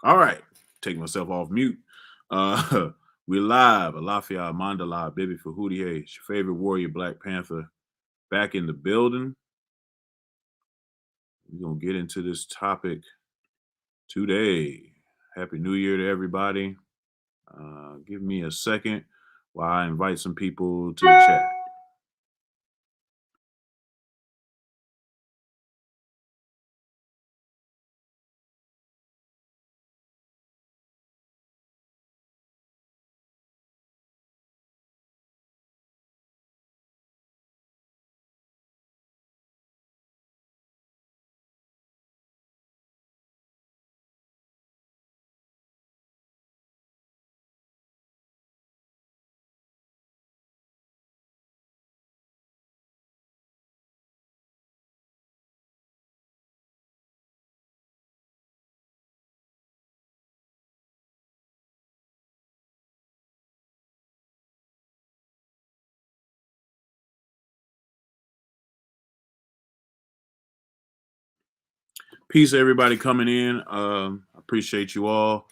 All right, take myself off mute. We're live. Alafia Mandala, Baby Fahudi, it's your favorite warrior, Blak Pantha, back in the building. We're gonna get into this topic today. Happy New Year to everybody. Give me a second while I invite some people to the chat. Peace, everybody coming in. Appreciate you all.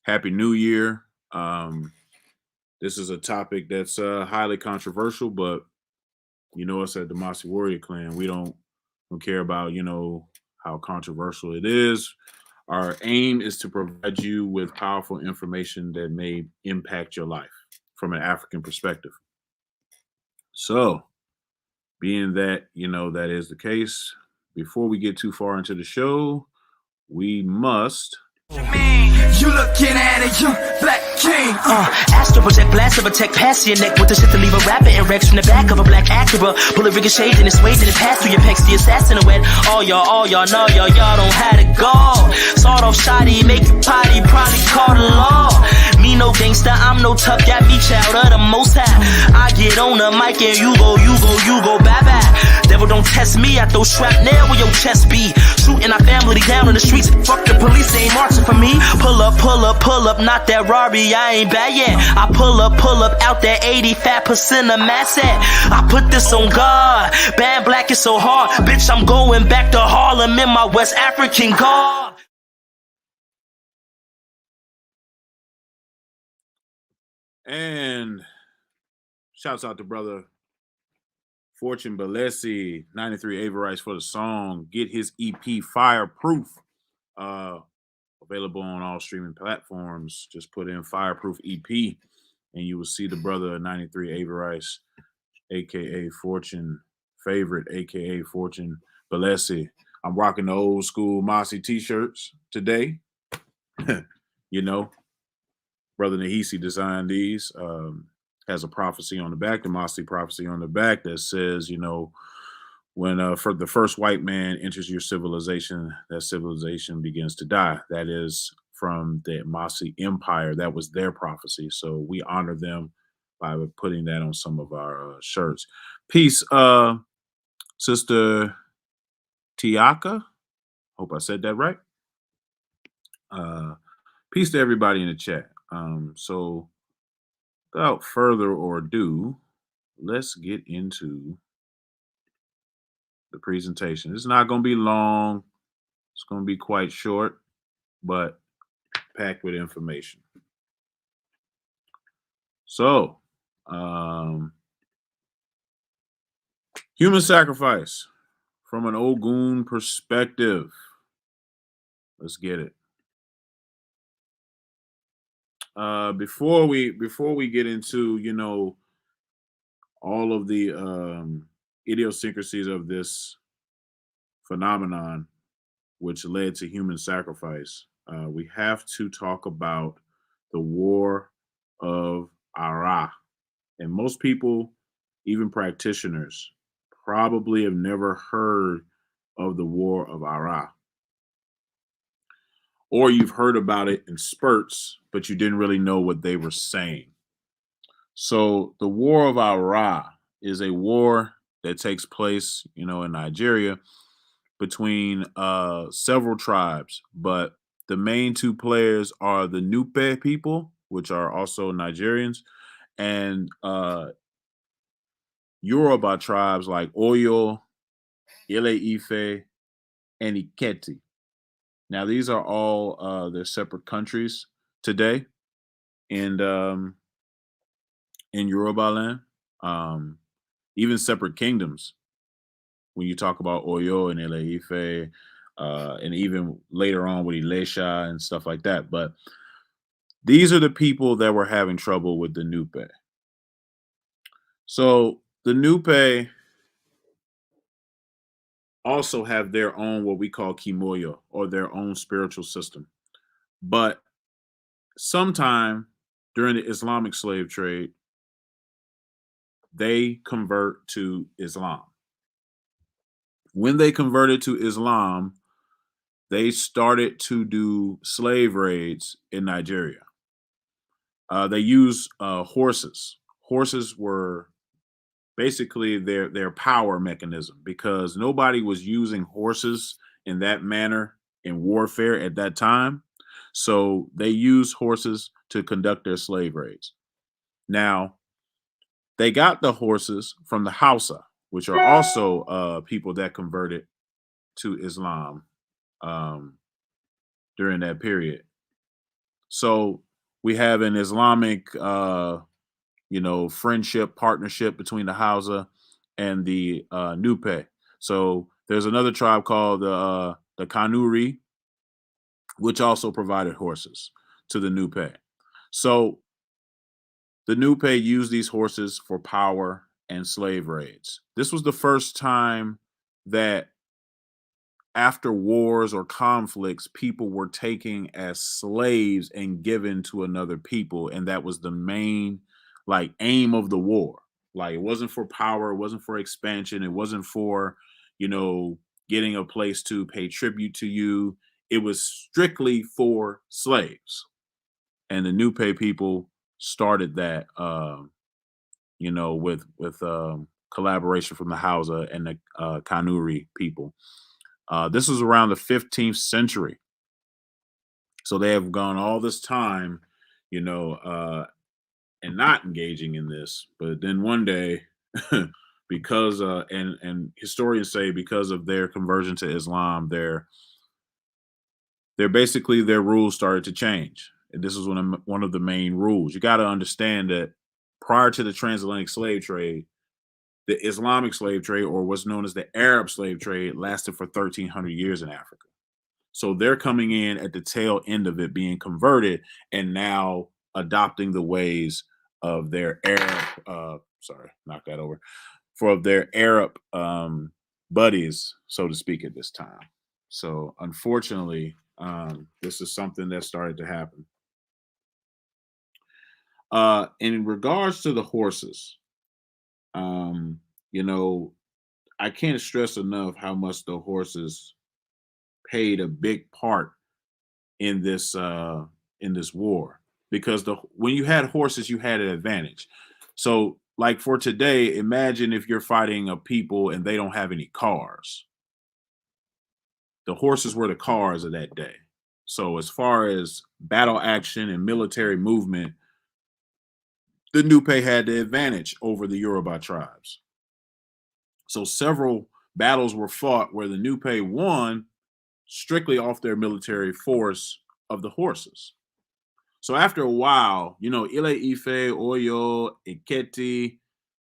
Happy New Year. This is a topic that's highly controversial, but you know us at the MossiWarriorClan. We don't care about how controversial it is. Our aim is to provide you with powerful information that may impact your life from an African perspective. So, being that that is the case, before we get too far into the show, we must. You looking at a young black king. Astro protect, blast protect, pass your neck with the shit to leave a rapper erect from the back of a black Acura. Bullet ricocheted and it's weighted and passed through your pecs. The assassin wet. All y'all know y'all don't have to go. Sawed off shoddy, make it potty, probably call the law. Me no gangster, I'm no tough, got me child of the most high. I get on the mic and you go, bye bye. Devil don't test me, I throw shrapnel where your chest be. Shooting our family down in the streets. Fuck the police, they ain't marching for me. Pull up, not that Rari, I ain't bad yet. I pull up out that 85% of mass at. I put this on God, bad black is so hard. Bitch, I'm going back to Harlem in my West African garb. And shouts out to brother Fortune Balesi, 93 Averites for the song. Get his EP Fireproof. Available on all streaming platforms. Just put in Fireproof EP and you will see the brother 93 Averites, aka Fortune favorite, aka Fortune Balesi. I'm rocking the old school Mossi t-shirts today. Brother Nahisi designed these. Has a prophecy on the back, the Mossi prophecy on the back that says, when for the first white man enters your civilization, that civilization begins to die. That is from the Mossi Empire. That was their prophecy. So we honor them by putting that on some of our shirts. Peace, Sister Tiaka. Hope I said that right. Peace to everybody in the chat. So without further ado, let's get into the presentation. It's not going to be long. It's going to be quite short, but packed with information. So, human sacrifice from an Ògún perspective. Let's get it. Before we get into all of the idiosyncrasies of this phenomenon, which led to human sacrifice, we have to talk about the War of Arah. And most people, even practitioners, probably have never heard of the War of Arah. Or you've heard about it in spurts, but you didn't really know what they were saying. So the War of Arah is a war that takes place, in Nigeria between several tribes, but the main two players are the Nupe people, which are also Nigerians, and Yoruba tribes like Oyo, Ile Ife, and Iketi. Now, these are all their separate countries today, and in Yoruba land, even separate kingdoms. When you talk about Oyo and Ile-Ife, and even later on with Ilesha and stuff like that. But these are the people that were having trouble with the Nupe. So the Nupe also have their own what we call Kimoyo, or their own spiritual system. But sometime during the Islamic slave trade, they convert to Islam. When they converted to Islam, they started to do slave raids in Nigeria. They used horses. Horses were basically their power mechanism, because nobody was using horses in that manner in warfare at that time. So they used horses to conduct their slave raids. Now, they got the horses from the Hausa, which are also people that converted to Islam during that period. So we have an Islamic, friendship, partnership between the Hausa and the Nupe. So there's another tribe called the Kanuri, which also provided horses to the Nupe. So the Nupe used these horses for power and slave raids. This was the first time that after wars or conflicts, people were taken as slaves and given to another people. And that was the main aim of the war. Like, it wasn't for power, it wasn't for expansion, it wasn't for, getting a place to pay tribute to you. It was strictly for slaves. And the Nupe people started that with collaboration from the Hausa and the Kanuri people. This was around the 15th century. So they have gone all this time, and not engaging in this. But then one day, because and historians say because of their conversion to Islam, their basically their rules started to change. And this is one of the main rules. You got to understand that prior to the transatlantic slave trade, the Islamic slave trade, or what's known as the Arab slave trade, lasted for 1,300 years in Africa. So they're coming in at the tail end of it, being converted, and now adopting the ways of their Arab, knock that over, for their Arab buddies, so to speak, at this time. So unfortunately, this is something that started to happen. In regards to the horses, I can't stress enough how much the horses played a big part in this war, because when you had horses, you had an advantage. So, like for today, imagine if you're fighting a people and they don't have any cars. The horses were the cars of that day. So, as far as battle action and military movement, the Nupe had the advantage over the Yoruba tribes. So several battles were fought where the Nupe won strictly off their military force of the horses. So after a while, Ile-Ife, Oyo, Iketi,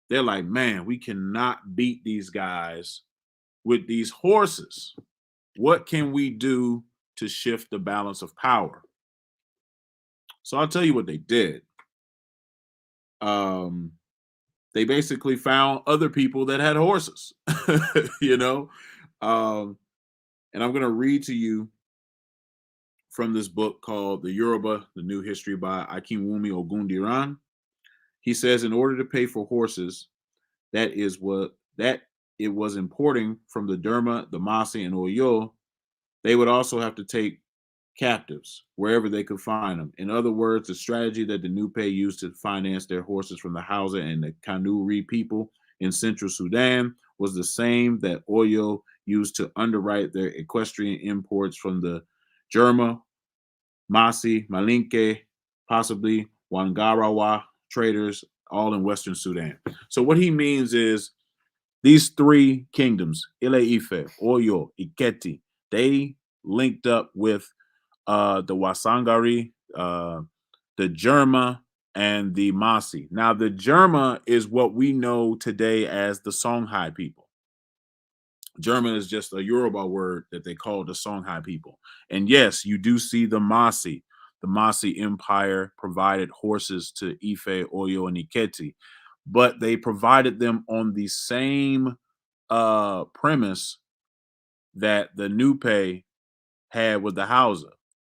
they're like, man, we cannot beat these guys with these horses. What can we do to shift the balance of power? So I'll tell you what they did. They basically found other people that had horses, and I'm going to read to you from this book called The Yoruba, The New History by Akinwumi Ogundiran. He says, in order to pay for horses, that it was importing from the Derma, the Masi, and Oyo, they would also have to take captives wherever they could find them. In other words, the strategy that the Nupe used to finance their horses from the Hausa and the Kanuri people in central Sudan was the same that Oyo used to underwrite their equestrian imports from the Jerma, Masi, Malinke, possibly Wangarawa traders, all in Western Sudan. So what he means is these three kingdoms, Ile-Ife, Oyo, Iketi, they linked up with the Wasangari, the Jerma, and the Masi. Now, the Jerma is what we know today as the Songhai people. German is just a Yoruba word that they call the Songhai people. And yes, you do see the Masi. The Masi Empire provided horses to Ife, Oyo, and Iketi, but they provided them on the same premise that the Nupe had with the Hausa.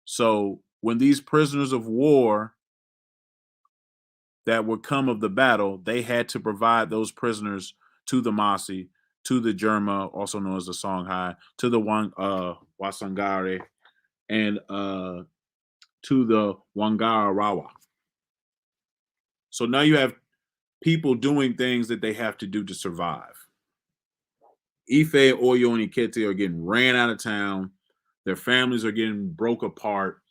So when these prisoners of war that would come of the battle, they had to provide those prisoners to the Masi, to the Jerma, also known as the Songhai, to the Wasangari, and to the Wangarawa. So now you have people doing things that they have to do to survive. Ife, Oyo, and Ikete are getting ran out of town. Their families are getting broke apart.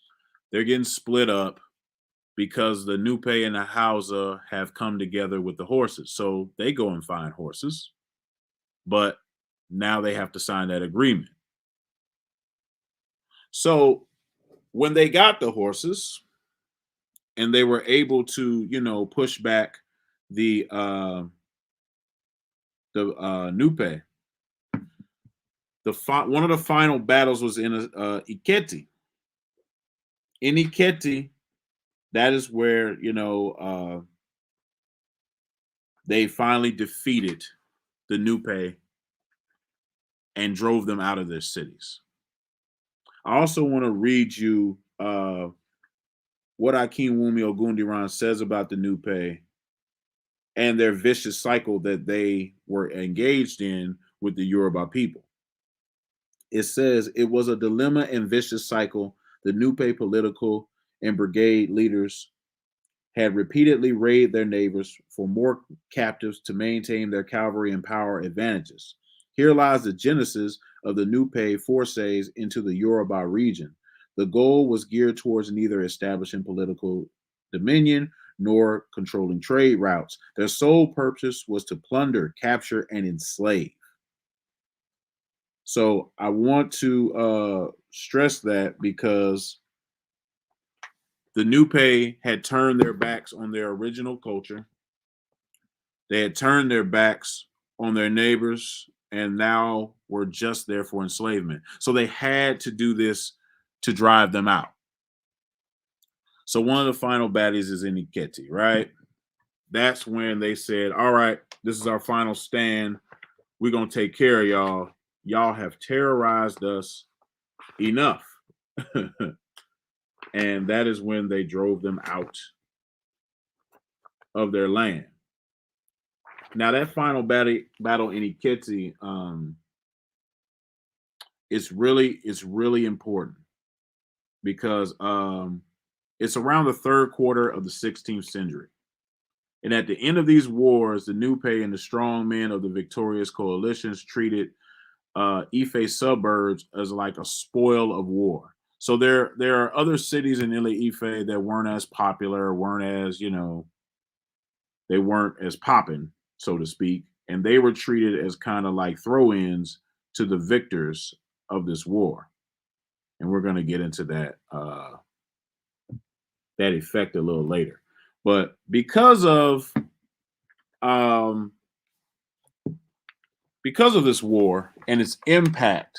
They're getting split up because the Nupe and the Hausa have come together with the horses. So they go and find horses, but now they have to sign that agreement. So when they got the horses and they were able to, push back the Nupe, one of the final battles was in Iketi. In Iketi, that is where they finally defeated the Nupe and drove them out of their cities. I also want to read you what Akinwumi Ogundiran says about the Nupe and their vicious cycle that they were engaged in with the Yoruba people. It says it was a dilemma and vicious cycle. The Nupe political and brigade leaders had repeatedly raided their neighbors for more captives to maintain their cavalry and power advantages. Here lies the genesis of the Nupe forces into the Yoruba region. The goal was geared towards neither establishing political dominion nor controlling trade routes. Their sole purpose was to plunder, capture, and enslave. So I want to stress that because the Nupe had turned their backs on their original culture. They had turned their backs on their neighbors and now were just there for enslavement. So they had to do this to drive them out. So one of the final baddies is in Iketi, right? That's when they said, all right, this is our final stand. We're going to take care of y'all. Y'all have terrorized us enough. And that is when they drove them out of their land. Now that final battle in Iketi, it's really important because it's around the third quarter of the 16th century. And at the end of these wars, the Nupe and the strong men of the victorious coalitions treated Ife suburbs as like a spoil of war. So there are other cities in Ile Ife that weren't as popular, weren't as, they weren't as popping, so to speak. And they were treated as kind of like throw-ins to the victors of this war. And we're going to get into that effect a little later. But because of this war and its impact,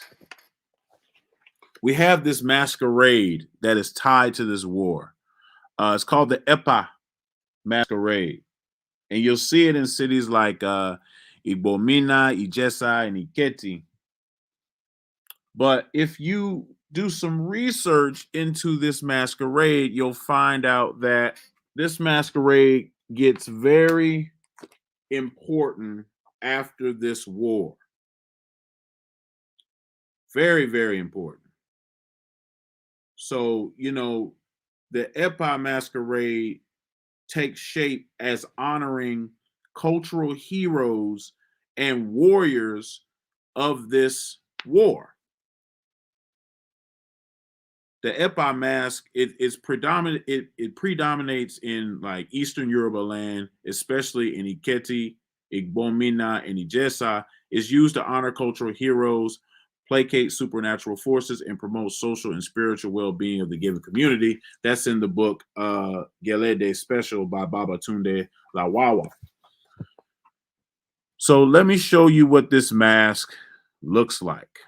we have this masquerade that is tied to this war. It's called the Epa masquerade. And you'll see it in cities like Igbomina, Ijesa, and Iketi. But if you do some research into this masquerade, you'll find out that this masquerade gets very important after this war. Very, very important. So, the Epa masquerade takes shape as honoring cultural heroes and warriors of this war. The Epa mask, it predominates in like Eastern Yoruba land, especially in Iketi, Igbomina, and Ijesa. Is used to honor cultural heroes, placate supernatural forces, and promote social and spiritual well-being of the given community. That's in the book Gelede Special by Babatunde Lawawa. So let me show you what this mask looks like.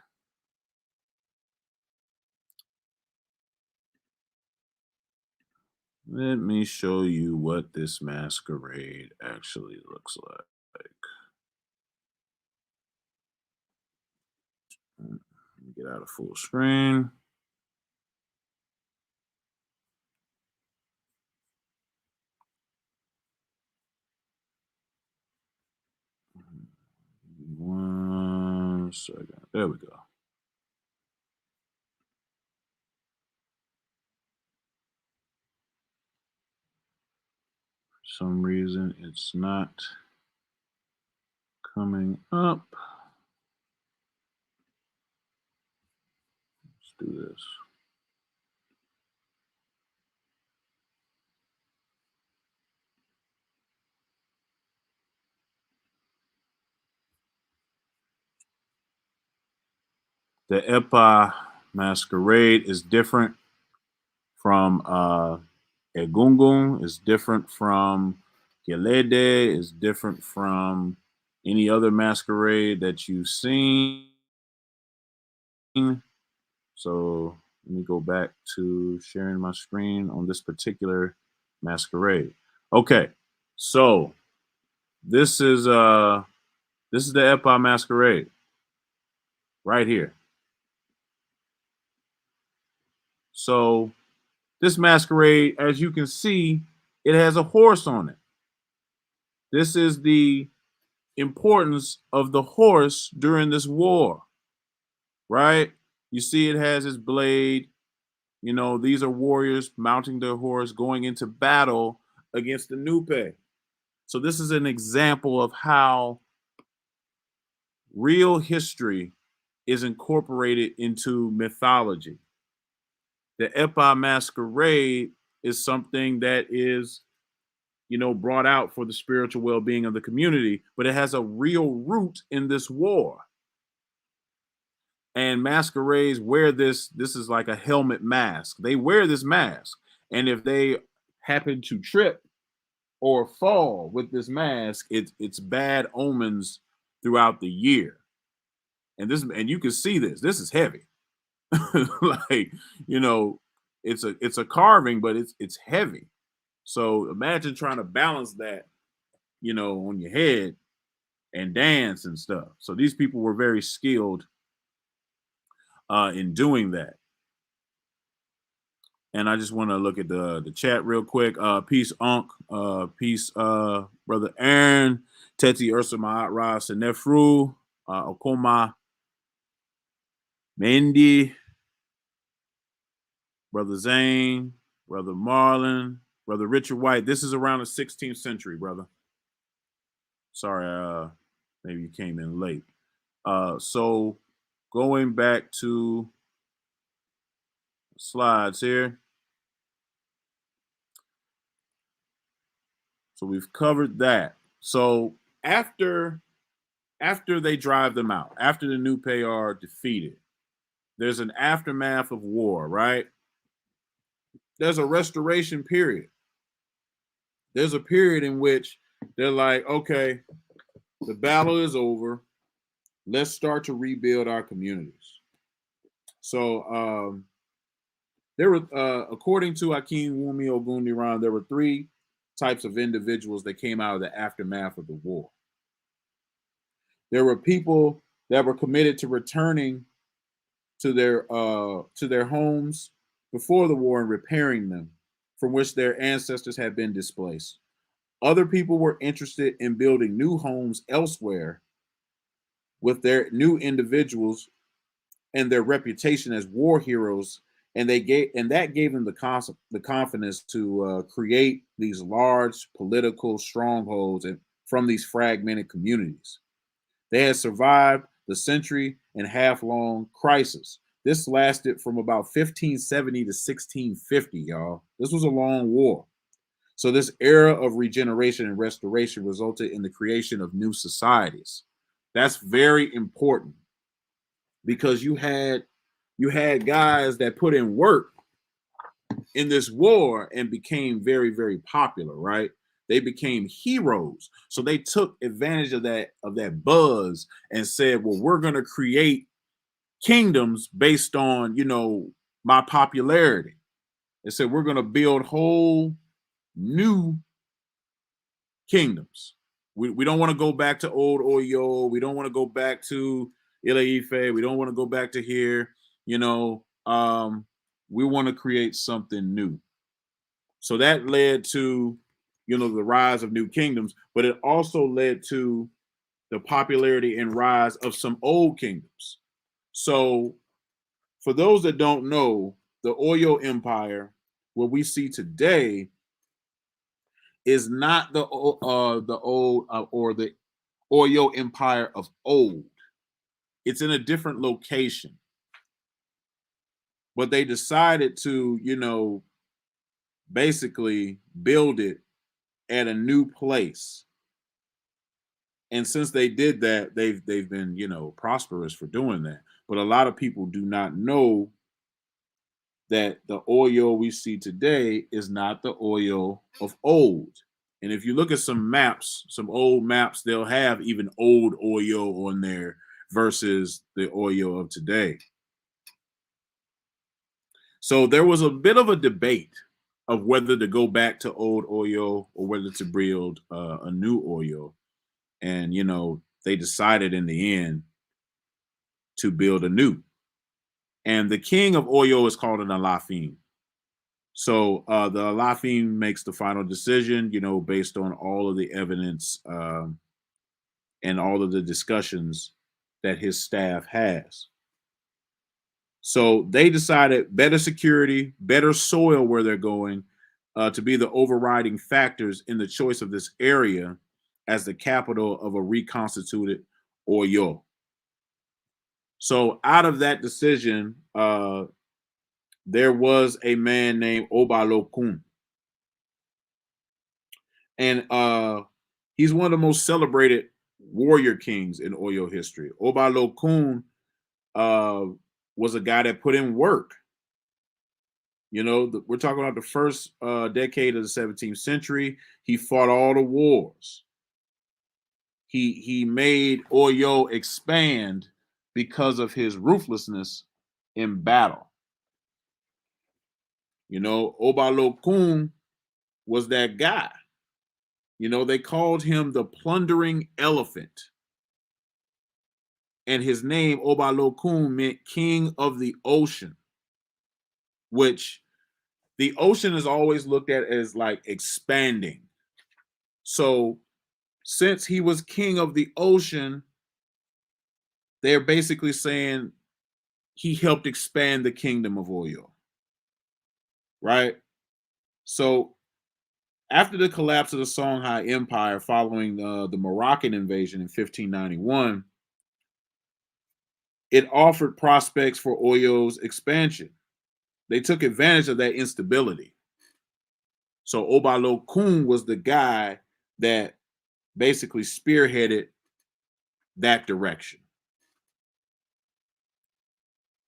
Let me show you what this masquerade actually looks like. Get out of full screen. One second. There we go. For some reason, it's not coming up. Let's do this. The Epa masquerade is different from Egungun, is different from Gelede, is different from any other masquerade that you've seen. So let me go back to sharing my screen on this particular masquerade. Okay, so this is the Epa masquerade right here. So this masquerade, as you can see, it has a horse on it. This is the importance of the horse during this war, right? You see it has its blade. You know, these are warriors mounting their horse, going into battle against the Nupe. So this is an example of how real history is incorporated into mythology. The Epa masquerade is something that is, you know, brought out for the spiritual well-being of the community, but it has a real root in this war. And masquerades wear this is like a helmet mask. They wear this mask. And if they happen to trip or fall with this mask, it's bad omens throughout the year. And you can see this. This is heavy. Like, you know, it's a carving, but it's heavy. So imagine trying to balance that, you know, on your head and dance and stuff. So these people were very skilled in doing that. And I just want to look at the chat real quick. Peace, Unc. Peace, Brother Aaron. Teti Ursama Arah Senefru. Okoma. Mendy. Brother Zane. Brother Marlon. Brother Richard White. This is around the 16th century, brother. Sorry, maybe you came in late. So going back to slides here. So we've covered that. So after they drive them out, after the Nupe are defeated, there's an aftermath of war, right? There's a restoration period. There's a period in which they're like, okay, the battle is over. Let's start to rebuild our communities. So there were, according to Akin Wumi Ogundiran, there were 3 types of individuals that came out of the aftermath of the war. There were people that were committed to returning to their homes before the war and repairing them, from which their ancestors had been displaced. Other people were interested in building new homes elsewhere with their new individuals and their reputation as war heroes, and that gave them the confidence to create these large political strongholds from these fragmented communities. They had survived the century-and-a-half-long crisis. This lasted from about 1570 to 1650, y'all. This was a long war. So this era of regeneration and restoration resulted in the creation of new societies. That's very important. because you had guys that put in work in this war and became very, very popular, right? They became heroes. So they took advantage of that buzz and said, well, we're going to create kingdoms based on, my popularity. They said we're going to build whole new kingdoms. We don't want to go back to old Oyo. We don't want to go back to Ile-Ife. We don't want to go back to here. We want to create something new. So that led to, the rise of new kingdoms, but it also led to the popularity and rise of some old kingdoms. So for those that don't know, the Oyo Empire, what we see today, is not the old or the Oyo Empire of old. It's in a different location. But they decided to, basically build it at a new place. And since they did that, they've been, prosperous for doing that. But a lot of people do not know that the Oyo we see today is not the Oyo of old. And if you look at some maps, some old maps, they'll have even old Oyo on there versus the Oyo of today. So there was a bit of a debate of whether to go back to old Oyo or whether to build a new Oyo. And, they decided in the end to build a new. And the king of Oyo is called an Alafin. So the Alafin makes the final decision, based on all of the evidence and all of the discussions that his staff has. So they decided better security, better soil where they're going to be the overriding factors in the choice of this area as the capital of a reconstituted Oyo. So out of that decision, there was a man named Obalokun. And he's one of the most celebrated warrior kings in Oyo history. Obalokun was a guy that put in work. We're talking about the first decade of the 17th century. He fought all the wars. He made Oyo expand because of his ruthlessness in battle. Obalokun was that guy. They called him the plundering elephant. And his name, Obalokun, meant king of the ocean, which the ocean is always looked at as like expanding. So since he was king of the ocean, they're basically saying he helped expand the kingdom of Oyo. Right? So after the collapse of the Songhai Empire following the Moroccan invasion in 1591, it offered prospects for Oyo's expansion. They took advantage of that instability. So Obalokun was the guy that basically spearheaded that direction.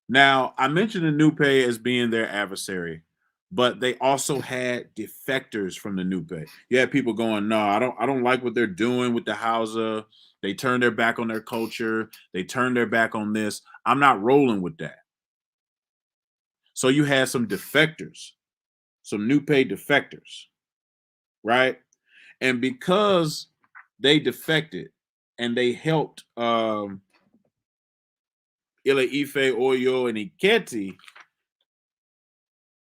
Now, I mentioned the Nupe as being their adversary, but they also had defectors from the Nupe. You had people going, no, I don't like what they're doing with the Hausa. They turned their back on their culture. They turned their back on this. I'm not rolling with that. So you had some defectors, some Nupe defectors, right? And because they defected and they helped Ile-Ife, Oyo, and Iketi,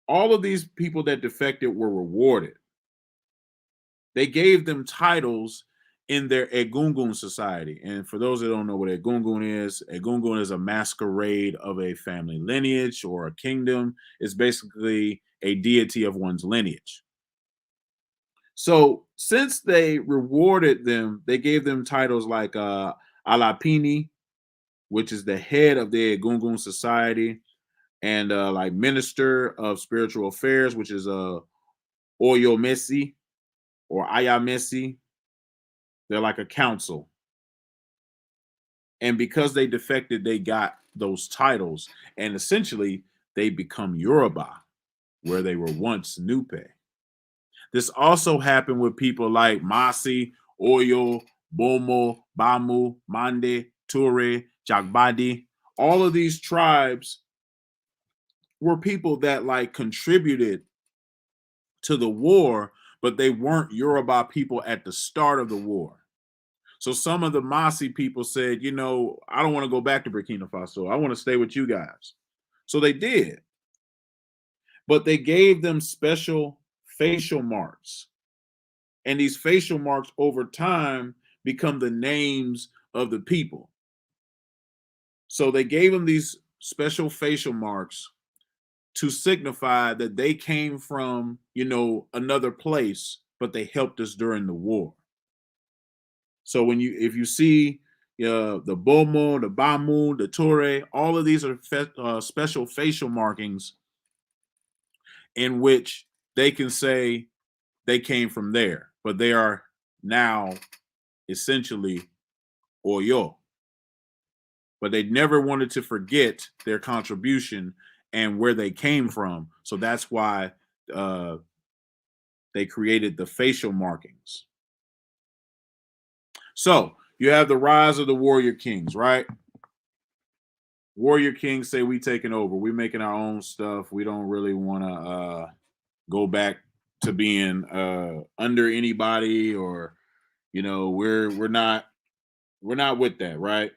all of these people that defected were rewarded. They gave them titles in their Egungun society. And for those that don't know what Egungun is a masquerade of a family lineage or a kingdom. It's basically a deity of one's lineage. So since they rewarded them, they gave them titles like Alapini, which is the head of the Egungun society, and like minister of spiritual affairs, which is Oyo Messi or Aya Messi. They're like a council. And because they defected, they got those titles, and essentially they become Yoruba, where they were once Nupe. This also happened with people like Masi, Oyo, Bomo, Bamu, Mande, Ture, Jagbadi. All of these tribes were people that like contributed to the war, but they weren't Yoruba people at the start of the war. So some of the Masi people said, you know, I don't want to go back to Burkina Faso. I want to stay with you guys. So they did. But they gave them special facial marks. And these facial marks over time become the names of the people. So they gave them these special facial marks to signify that they came from, you know, another place, but they helped us during the war. So if you see the Bomo, the Bamu, the Ture, all of these are special facial markings in which they can say they came from there, but they are now essentially Oyo. But they never wanted to forget their contribution and where they came from. So that's why they created the facial markings. So you have the rise of the warrior kings, right? Warrior kings say we taking over. We making our own stuff. We don't really want to go back to being under anybody, or you know, we're not with that, right?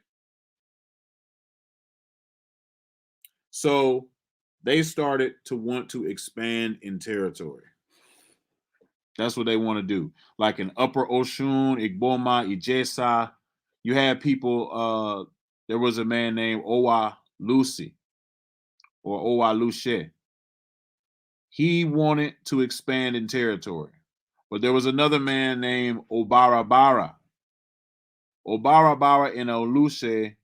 So they started to want to expand in territory. That's what they want to do. Like in Upper Oshun, Igboma, Ijesa, you had people, there was a man named Owa Lucy or Owa Luce. He wanted to expand in territory. But there was another man named Obarabara. Obarabara and Oluche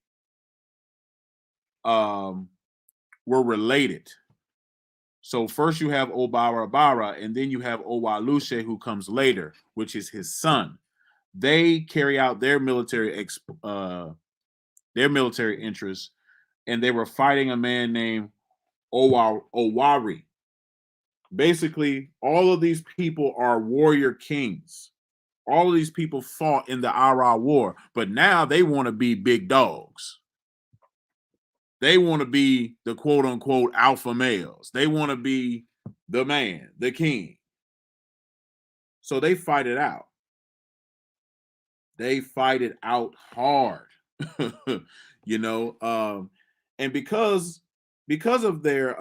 were related. So first you have Obarabara, and then you have Owaluche, who comes later, which is his son. They carry out their military interests, and they were fighting a man named Owari. Basically, all of these people are warrior kings. All of these people fought in the Arah War, but now they want to be big dogs. They want to be the quote unquote alpha males. They want to be the man, the king. So they fight it out. They fight it out hard, you know. And because of their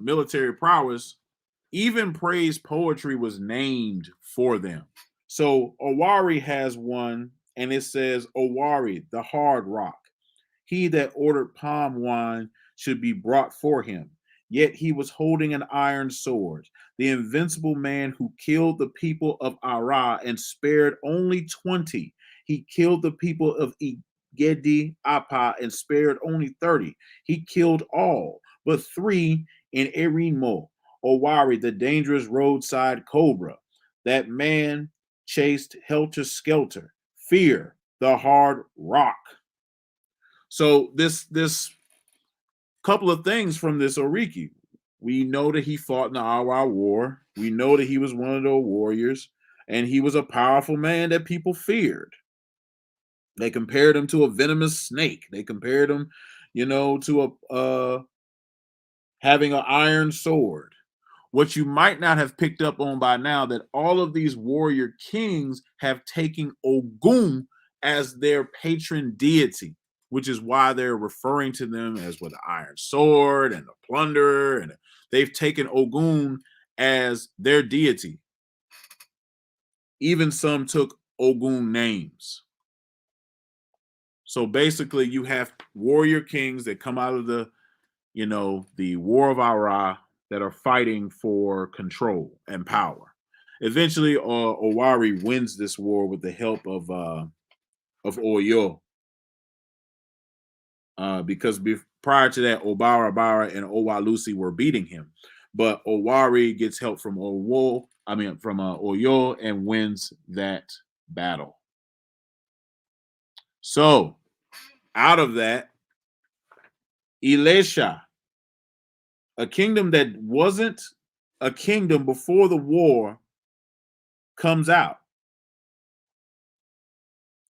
military prowess, even praise poetry was named for them. So Owari has one, and it says, Owari, the hard rock. He that ordered palm wine should be brought for him. Yet he was holding an iron sword. The invincible man who killed the people of Arah and spared only 20. He killed the people of Igedi Apa and spared only 30. He killed all but 3 in Erinmo. Owari, the dangerous roadside cobra. That man chased helter-skelter. Fear, the hard rock. So this couple of things from this Oriki. We know that he fought in the Awa War. We know that he was one of those warriors, and he was a powerful man that people feared. They compared him to a venomous snake. They compared him, you know, to having an iron sword. What you might not have picked up on by now, that all of these warrior kings have taken Ògún as their patron deity, which is why they're referring to them as with the iron sword and the plunderer, and they've taken Ògún as their deity. Even some took Ògún names. So basically, you have warrior kings that come out of the, you know, the War of Arah that are fighting for control and power. Eventually, Owari wins this war with the help of Oyo. Because prior to that, Obarabara and Owalusi were beating him, but Owari gets help from Oyo and wins that battle. So, out of that, Ilesha, a kingdom that wasn't a kingdom before the war, comes out.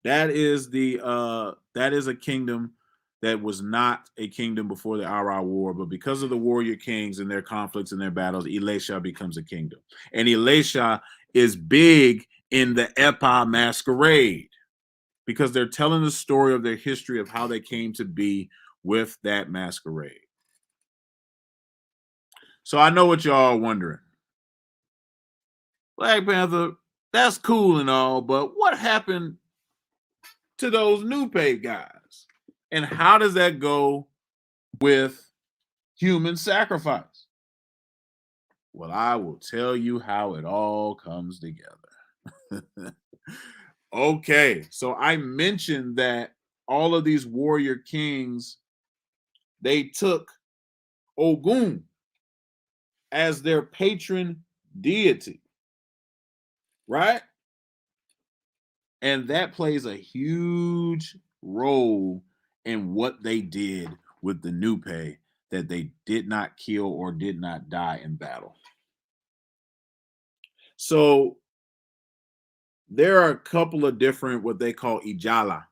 That is a kingdom that was not a kingdom before the Arah War, but because of the warrior kings and their conflicts and their battles, Ilesha becomes a kingdom. And Ilesha is big in the Epa masquerade because they're telling the story of their history of how they came to be with that masquerade. So I know what y'all are wondering. Blak Pantha, that's cool and all, but what happened to those Nupe guys? And how does that go with human sacrifice? Well, I will tell you how it all comes together. Okay, so I mentioned that all of these warrior kings, they took Ògún as their patron deity, right? And that plays a huge role in what they did with the Nupe that they did not kill or did not die in battle. So there are a couple of different what they call ijala,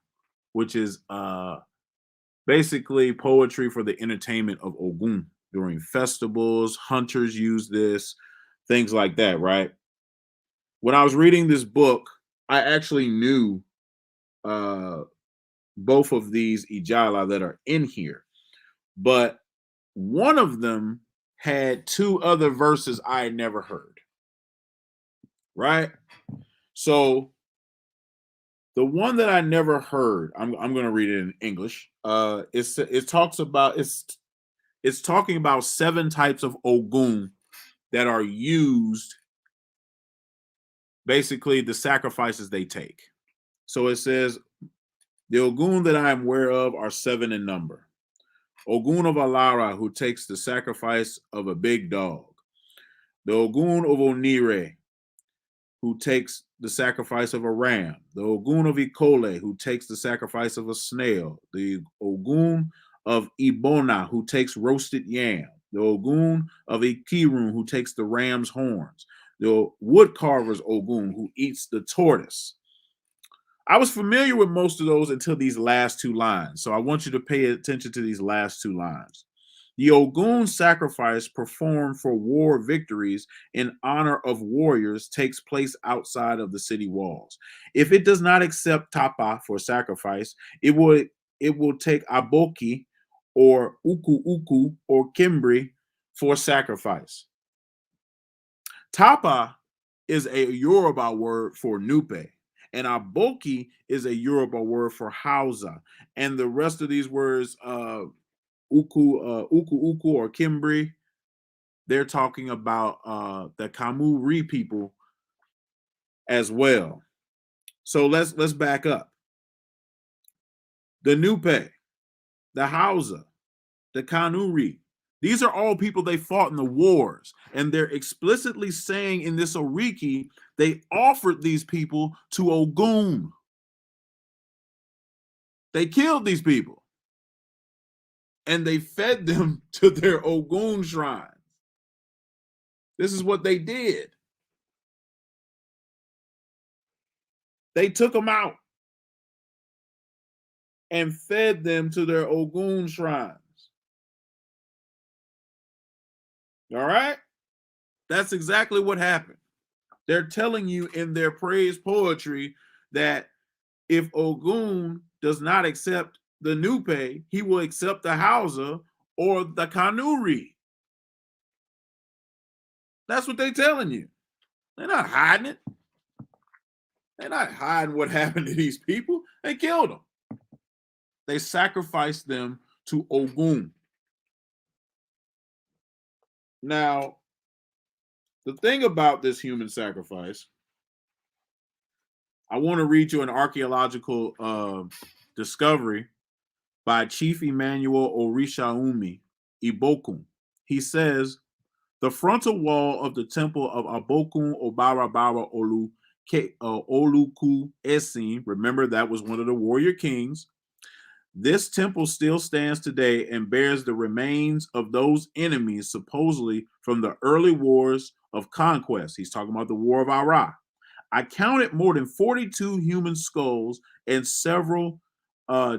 which is basically poetry for the entertainment of Ògún during festivals. Hunters use this, things like that, right? When I was reading this book, I actually knew both of these ijala that are in here, but one of them had two other verses I had never heard, right? So the one that I never heard, I'm going to read it in English. It's talking about 7 types of Ògún that are used, basically the sacrifices they take. So it says, the Ògún that I am aware of are 7 in number. Ògún of Alara, who takes the sacrifice of a big dog. The Ògún of Onire, who takes the sacrifice of a ram. The Ògún of Ikole, who takes the sacrifice of a snail. The Ògún of Ibona, who takes roasted yam. The Ògún of Ikirun, who takes the ram's horns. The woodcarver's Ògún, who eats the tortoise. I was familiar with most of those until these last 2 lines. So I want you to pay attention to these last 2 lines. The Ògún sacrifice performed for war victories in honor of warriors takes place outside of the city walls. If it does not accept tapa for sacrifice, it will take aboki or uku uku or kimbri for sacrifice. Tapa is a Yoruba word for Nupe, and aboki is a Yoruba word for Hausa. And the rest of these words, uku or kimbri, they're talking about the Kamuri people as well. So let's back up. The Nupe, the Hausa, the Kanuri, these are all people they fought in the wars, and they're explicitly saying in this Oriki they offered these people to Ògún. They killed these people, and they fed them to their Ògún shrines. This is what they did. They took them out and fed them to their Ògún shrines. All right? That's exactly what happened. They're telling you in their praise poetry that if Ògún does not accept the Nupe, he will accept the Hausa or the Kanuri. That's what they're telling you. They're not hiding it. They're not hiding what happened to these people. They killed them. They sacrificed them to Ògún. Now, the thing about this human sacrifice, I want to read you an archaeological discovery by Chief Emmanuel Orishaumi Ibokun. He says, the frontal wall of the temple of Abokun Obarabara Oluku Esin, remember that was one of the warrior kings, This temple still stands today and bears the remains of those enemies supposedly from the early wars of conquest. He's talking about the War of Arah. I counted more than 42 human skulls and several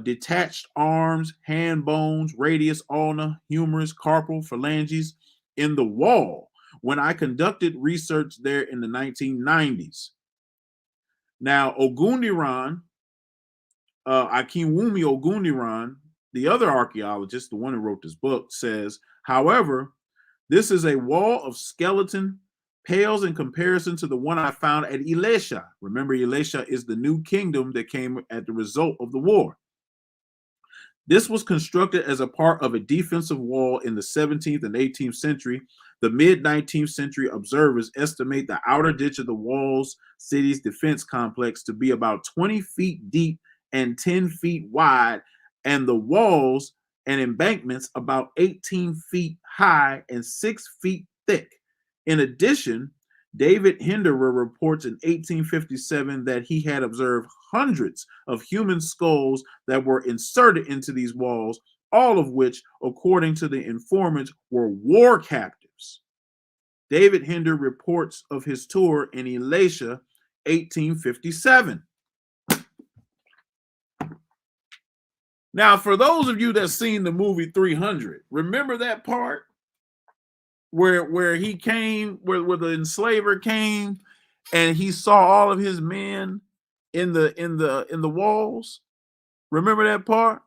detached arms, hand bones, radius, ulna, humerus, carpal, phalanges in the wall when I conducted research there in the 1990s. Now, Oguniran, Akinwumi Oguniran, the other archaeologist, the one who wrote this book, says, however, this is a wall of skeleton pales in comparison to the one I found at Elisha. Remember, Elisha is the new kingdom that came at the result of the war. This was constructed as a part of a defensive wall in the 17th and 18th century. The mid-19th century observers estimate the outer ditch of the wall's city's defense complex to be about 20 feet deep and 10 feet wide, and the walls and embankments about 18 feet high and 6 feet thick. In addition, David Hinderer reports in 1857 that he had observed hundreds of human skulls that were inserted into these walls, all of which, according to the informants, were war captives. David Hinder reports of his tour in Elisha, 1857. Now, for those of you that's seen the movie 300, remember that part where he came, where the enslaver came, and he saw all of his men in the walls. Remember that part?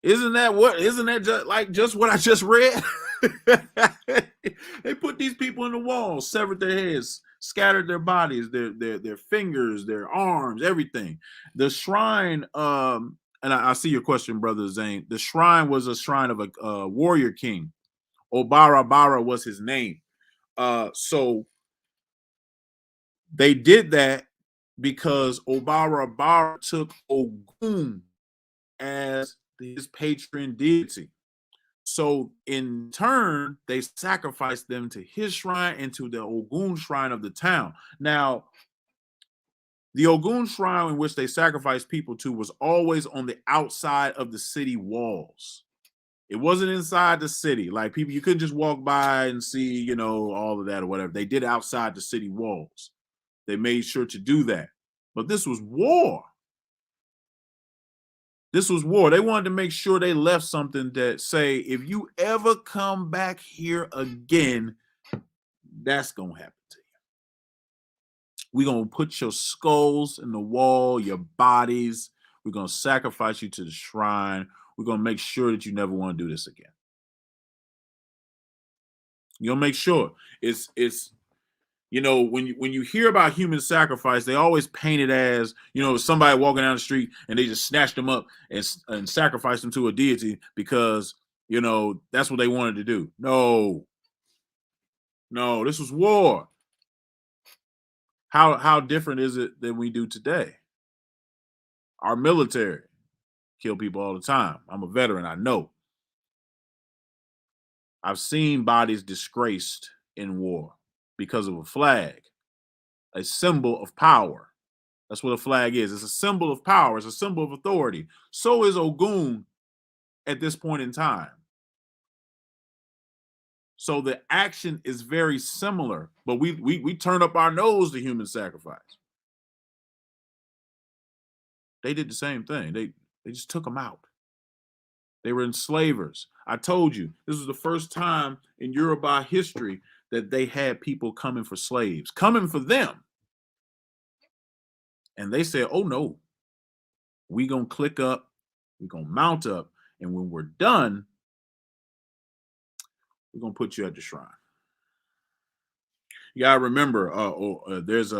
Isn't that just what I just read? They put these people in the walls, severed their heads, scattered their bodies, their fingers, their arms, everything. The shrine, and I see your question, Brother Zane. The shrine was a shrine of a warrior king. Obarabara was his name. So they did that because Obarabara took Ògún as his patron deity. So in turn, they sacrificed them to his shrine and to the Ògún shrine of the town. Now, the Ògún shrine in which they sacrificed people to was always on the outside of the city walls. It wasn't inside the city. Like people, you couldn't just walk by and see, all of that or whatever. They did outside the city walls. They made sure to do that. But this was war. This was war. They wanted to make sure they left something that say, if you ever come back here again, that's going to happen to you. We're going to put your skulls in the wall, your bodies. We're going to sacrifice you to the shrine. We're going to make sure that you never want to do this again. You'll make sure. It's when you hear about human sacrifice, they always paint it as, somebody walking down the street and they just snatched them up and sacrificed them to a deity because, that's what they wanted to do. No, this was war. How different is it than we do today? Our military kill people all the time. I'm a veteran, I know. I've seen bodies disgraced in war because of a flag, a symbol of power. That's what a flag is. It's a symbol of power. It's a symbol of authority. So is Ògún at this point in time. So the action is very similar, but we turn up our nose to human sacrifice. They did the same thing. They just took them out. They were enslavers. I told you, this was the first time in Yorùbá history that they had people coming for slaves, coming for them. And they said, oh no, we're going to click up, we're going to mount up, and when we're done, we're going to put you at the shrine. You got to remember, there's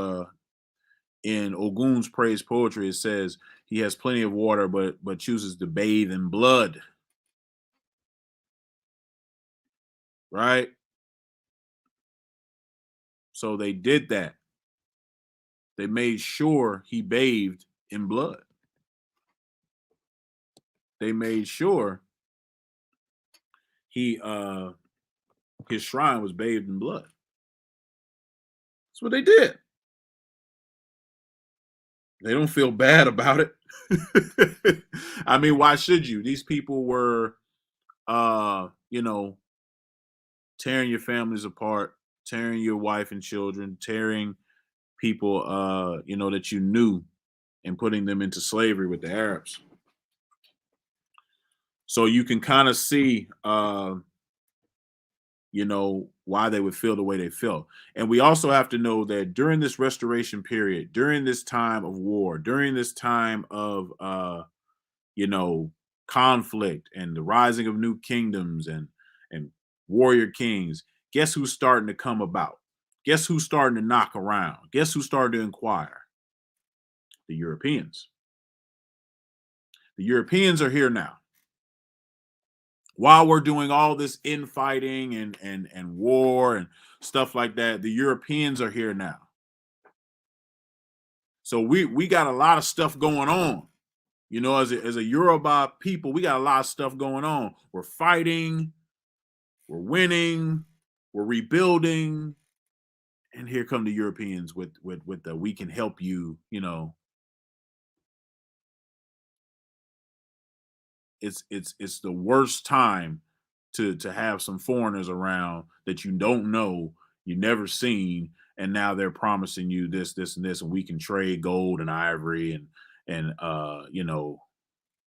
in Ògún's praise poetry, it says he has plenty of water, but chooses to bathe in blood. Right? So they did that. They made sure he bathed in blood. They made sure his shrine was bathed in blood. That's what they did. They don't feel bad about it. I mean, why should you? These people were, you know, tearing your families apart, tearing your wife and children, tearing people, you know, that you knew, and putting them into slavery with the Arabs. So you can kind of see, you know, why they would feel the way they felt. And we also have to know that during this restoration period, during this time of war, during this time of, you know, conflict and the rising of new kingdoms and warrior kings, guess who's starting to come about? Guess who's starting to knock around? Guess who started to inquire? The Europeans. The Europeans are here now. While we're doing all this infighting and war and stuff like that, the Europeans are here now. So we got a lot of stuff going on. You know, as a Yoruba people, we got a lot of stuff going on. We're fighting, we're winning, we're rebuilding, and here come the Europeans with the we can help you. You know, it's the worst time to have some foreigners around that you don't know, you never seen, and now they're promising you this, this, and this, and we can trade gold and ivory and you know,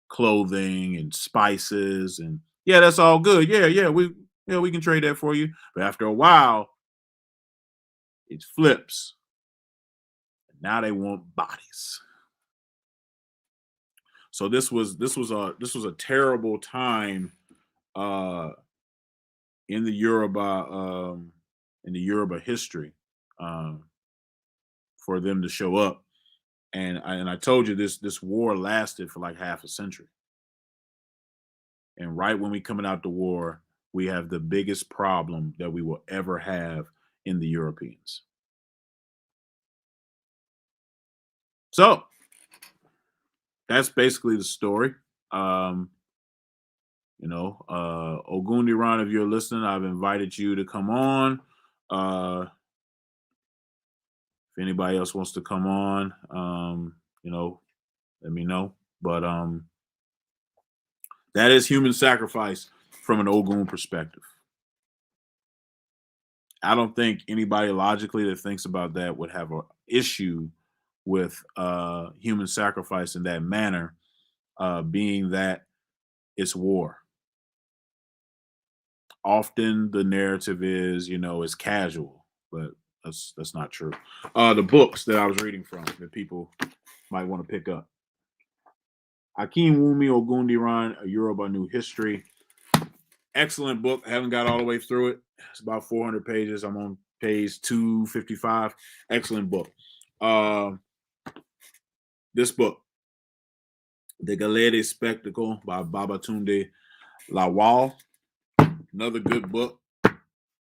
clothing and spices, and yeah, that's all good. Yeah, we can trade that for you. But after a while, it flips. Now they want bodies. So this was a terrible time uh in the Yoruba history, um for them to show up. And I told you this war lasted for like half a century. And right when we coming out the war, we have the biggest problem that we will ever have in the Europeans. So that's basically the story. You know, Ògún, if you're listening, I've invited you to come on. If anybody else wants to come on, you know, let me know. But that is human sacrifice from an Ògún perspective. I don't think anybody logically that thinks about that would have an issue with human sacrifice in that manner, being that it's war. Often the narrative is, you know, it's casual, but that's not true. The books that I was reading from that people might want to pick up. Akin Wumi Ogundiran, A Yoruba New History. Excellent book. I haven't got all the way through it. It's about 400 pages. I'm on page 255. Excellent book. This book, The Galede Spectacle by Babatunde Lawal. Another good book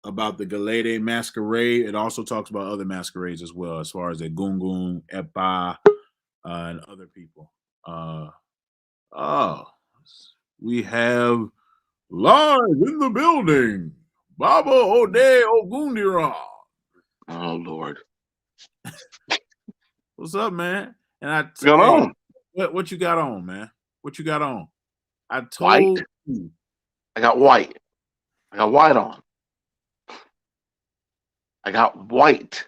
about the Galede masquerade. It also talks about other masquerades as well, as far as the Gungun, Epa, and other people. We have live in the building, Baba Ode Ogundira. Oh Lord, what's up, man? And what's going on? What you got on, man? What you got on? I told white. you. I got white. I got white on. I got white.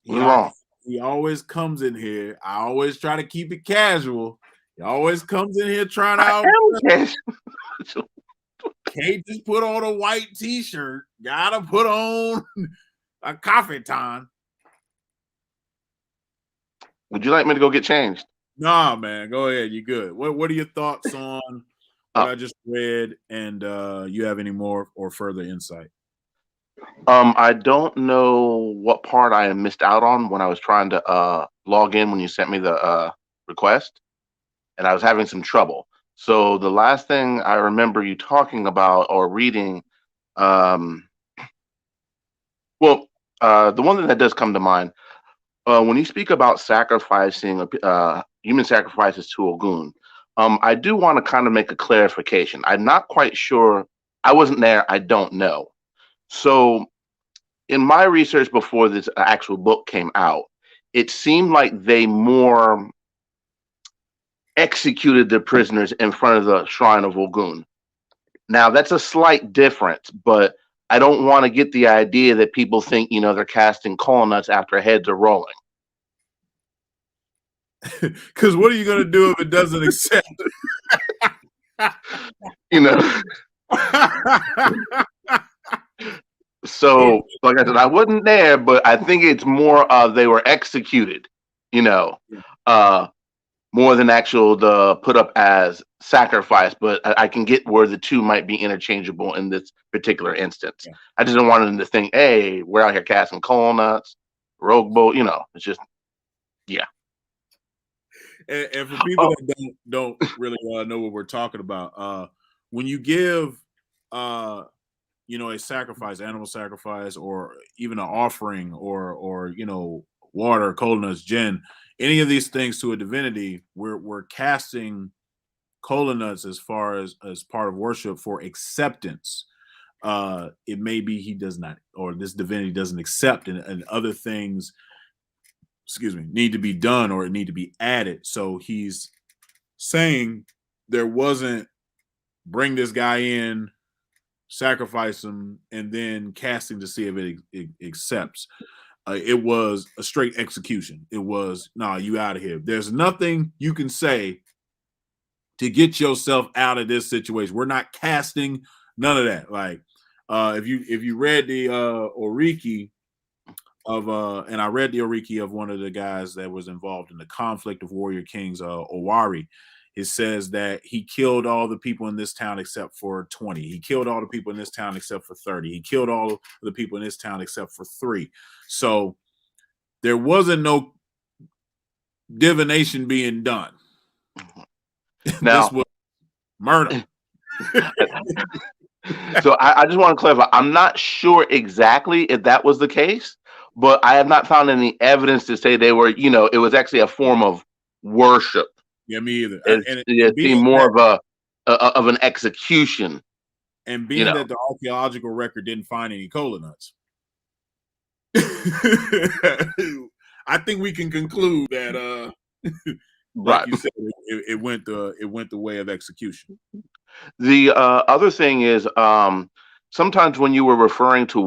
What's wrong? He always comes in here. I always try to keep it casual. He always comes in here trying out. Can't just put on a white t-shirt. Gotta put on a kaftan. Would you like me to go get changed? Nah, man. Go ahead. You good. What are your thoughts on what I just read? And you have any more or further insight? I don't know what part I missed out on when I was trying to log in when you sent me the request, and I was having some trouble. So the last thing I remember you talking about or reading, the one thing that does come to mind, when you speak about sacrificing human sacrifices to Ògún, I do want to kind of make a clarification. I'm not quite sure. I wasn't there. I don't know. So in my research before this actual book came out, it seemed like they more executed the prisoners in front of the shrine of Ògún. Now, that's a slight difference, but I don't want to get the idea that people think, they're casting coconuts after heads are rolling. Because what are you going to do if it doesn't accept? So, like I said, I wasn't there, but I think it's more they were executed, more than the put up as sacrifice. But I can get where the two might be interchangeable in this particular instance. Yeah. I just don't want them to think, hey, we're out here casting coconuts, rogue boat, it's just, yeah. And for people that don't really know what we're talking about, when you give a sacrifice, animal sacrifice, or even an offering, or water, coconuts, gin, any of these things to a divinity, we're casting coconuts as far as part of worship for acceptance. It may be he does not, or this divinity doesn't accept, and other things, need to be done or need to be added. So he's saying there wasn't bring this guy in, sacrifice him, and then casting to see if it accepts. It was a straight execution. It was, nah, you out of here. There's nothing you can say to get yourself out of this situation. We're not casting none of that. Like, if you read the Oriki of and I read the Oriki of one of the guys that was involved in the conflict of Warrior Kings, Owari. It says that he killed all the people in this town except for 20. He killed all the people in this town except for 30. He killed all the people in this town except for 3. So there wasn't no divination being done. Now, this was murder. So I just want to clarify. I'm not sure exactly if that was the case, but I have not found any evidence to say they were, it was actually a form of worship. Yeah, me either. It seemed more of an execution. And being that the archaeological record didn't find any coconuts, I think we can conclude that, like you said, it went the way of execution. The other thing is, sometimes when you were referring to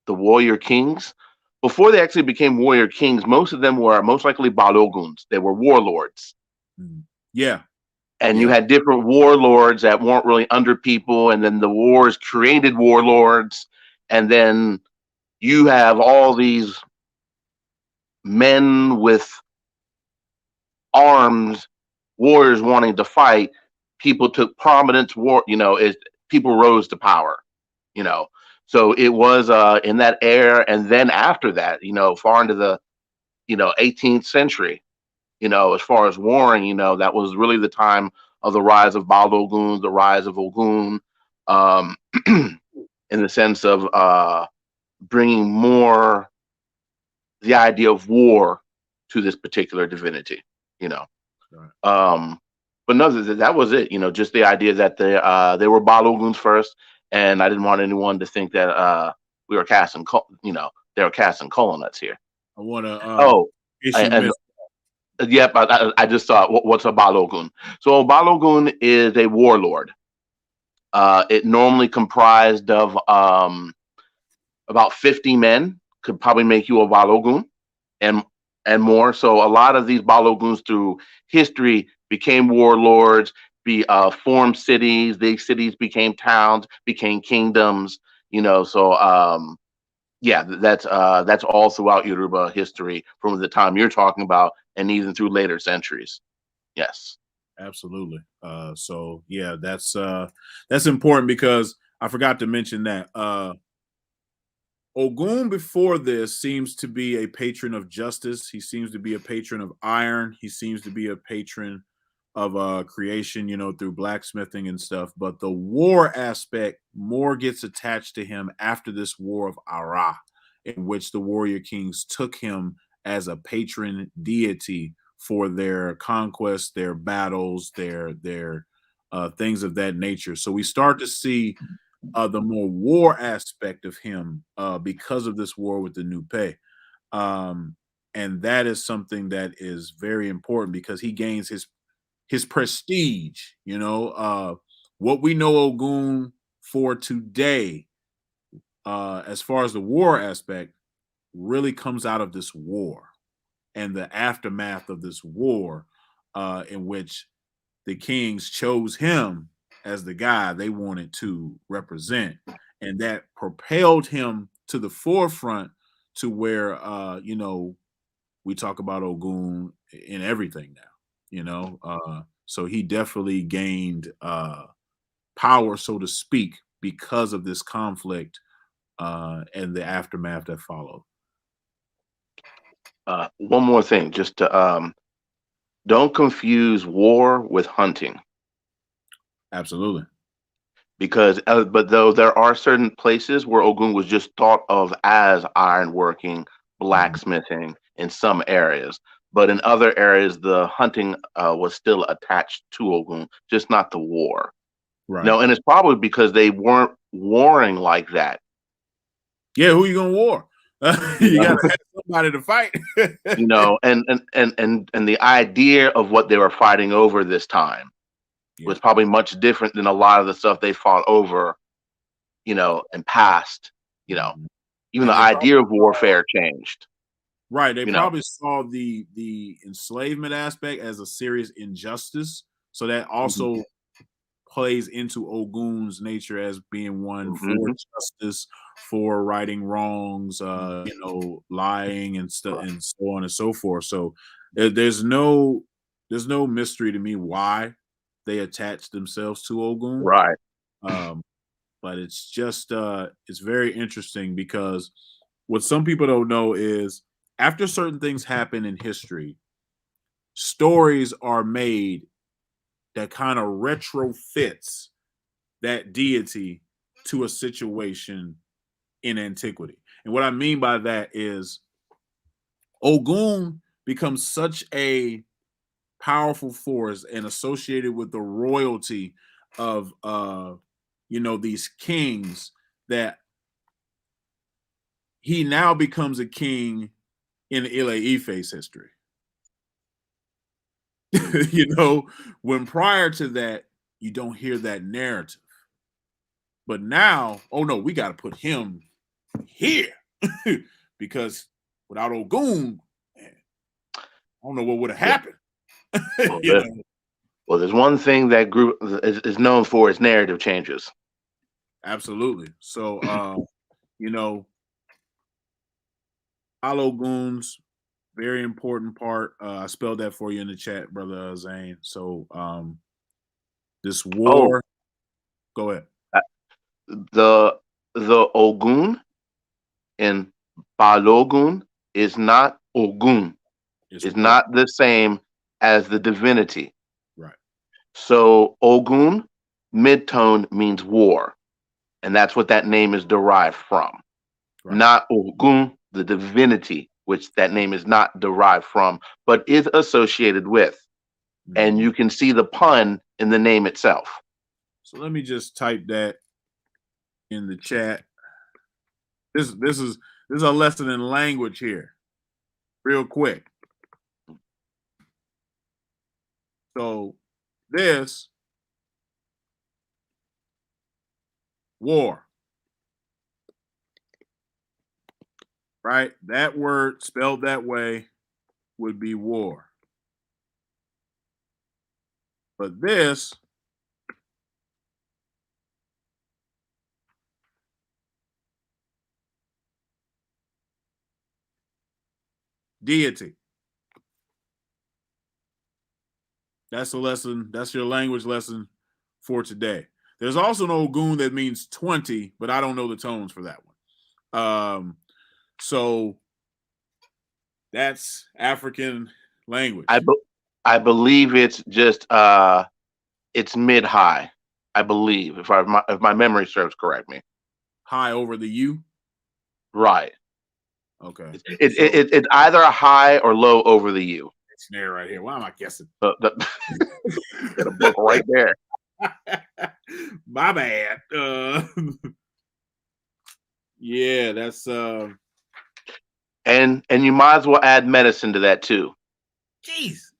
the warrior kings, before they actually became warrior kings, most of them were most likely Baloguns. They were warlords. Yeah. And you had different warlords that weren't really under people, and then the wars created warlords, and then you have all these men with arms, warriors wanting to fight. People took prominence, people rose to power, So it was in that era, and then after that, far into the 18th century, as far as warring, that was really the time of the rise of Balogun, the rise of Ògún, in the sense of bringing more the idea of war to this particular divinity, But no, that was it, just the idea that they were Baloguns first, and I didn't want anyone to think that we were casting, they were casting coconuts here. I want to. Yep, I just saw what's a Balogun. So a Balogun is a warlord. It normally comprised of about 50 men. Could probably make you a Balogun, and more. So a lot of these Baloguns through history became warlords, formed cities. These cities became towns, became kingdoms. So yeah, that's all throughout Yoruba history from the time you're talking about, and even through later centuries. Yes, absolutely. So yeah, that's important, because I forgot to mention that Ògún before this seems to be a patron of justice. He seems to be a patron of iron. He seems to be a patron of creation, through blacksmithing and stuff. But the war aspect more gets attached to him after this war of Arah, in which the warrior kings took him as a patron deity for their conquests, their battles, their things of that nature. So we start to see the more war aspect of him because of this war with the Nupe. and that is something that is very important because he gains his prestige. You know, what we know Ògún for today, as far as the war aspect, really comes out of this war and the aftermath of this war, in which the kings chose him as the guy they wanted to represent, and that propelled him to the forefront to where you know, we talk about Ògún in everything now. You know, so he definitely gained power, so to speak, because of this conflict and the aftermath that followed. One more thing, just to don't confuse war with hunting. Absolutely. Because, but though there are certain places where Ògún was just thought of as ironworking, blacksmithing in some areas, but in other areas the hunting was still attached to Ògún, just not the war. Right. No, and it's probably because they weren't warring like that. Yeah, who you gonna war? You gotta have somebody to fight. You know, and the idea of what they were fighting over this time was probably much different than a lot of the stuff they fought over, you know, and past. You know, even the idea of warfare changed. Right. They probably saw the enslavement aspect as a serious injustice. So that also plays into Ògún's nature as being one for justice, for righting wrongs, you know, lying and stuff, and so on and so forth. So there's no mystery to me why they attach themselves to Ògún. Right. But it's just it's very interesting because what some people don't know is after certain things happen in history, stories are made that kind of retrofits that deity to a situation in antiquity. And what I mean by that is Ògún becomes such a powerful force and associated with the royalty of you know, these kings, that he now becomes a king in Ile Ife's history. You know, when prior to that, you don't hear that narrative. But now, oh no, we got to put him here because without Ògún, man, I don't know what would have happened. Well, there's one thing that group is known for: its narrative changes. Absolutely. So, you know, Ògún's very important part. I spelled that for you in the chat, brother Zane. So, this war. Go ahead. The Ògún in Balogun is not Ògún. It's not the same as the divinity. Right. So Ògún, midtone, means war, and that's what that name is derived from. Right. Not Ògún, the divinity, which that name is not derived from, but is associated with. And you can see the pun in the name itself. So let me just type that in the chat. This is a lesson in language here, real quick. So this war, right? That word spelled that way would be war. But this deity. That's a lesson. That's your language lesson for today. There's also an Ògún that means 20, but I don't know the tones for that one. So that's African language. I believe it's just it's mid-high. I believe, if my memory serves correct me. High over the U. Right. Okay. It's either a high or low over the U. Snare right here. Why am I guessing? Got a book right there. My bad. Yeah, that's And you might as well add medicine to that too. Jeez.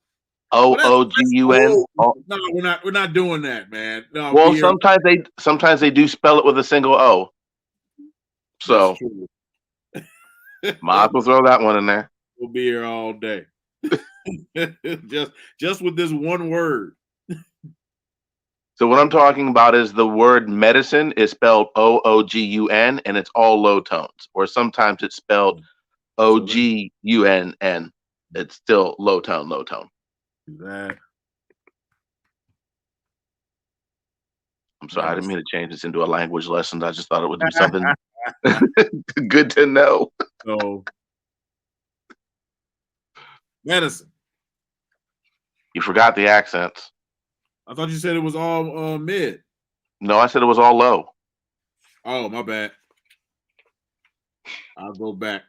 OOGUN. No, we're not doing that, man. No. Well, sometimes they do spell it with a single O. So might as well throw that one in there. We'll be here all day. just with this one word. So what I'm talking about is the word medicine is spelled OOGUN, and it's all low tones. Or sometimes it's spelled OGUNN. It's still low tone. That. I'm sorry, I didn't mean to change this into a language lesson. I just thought it would be something good to know. So, medicine. You forgot the accents. I thought you said it was all mid. No, I said it was all low. Oh, my bad. I'll go back.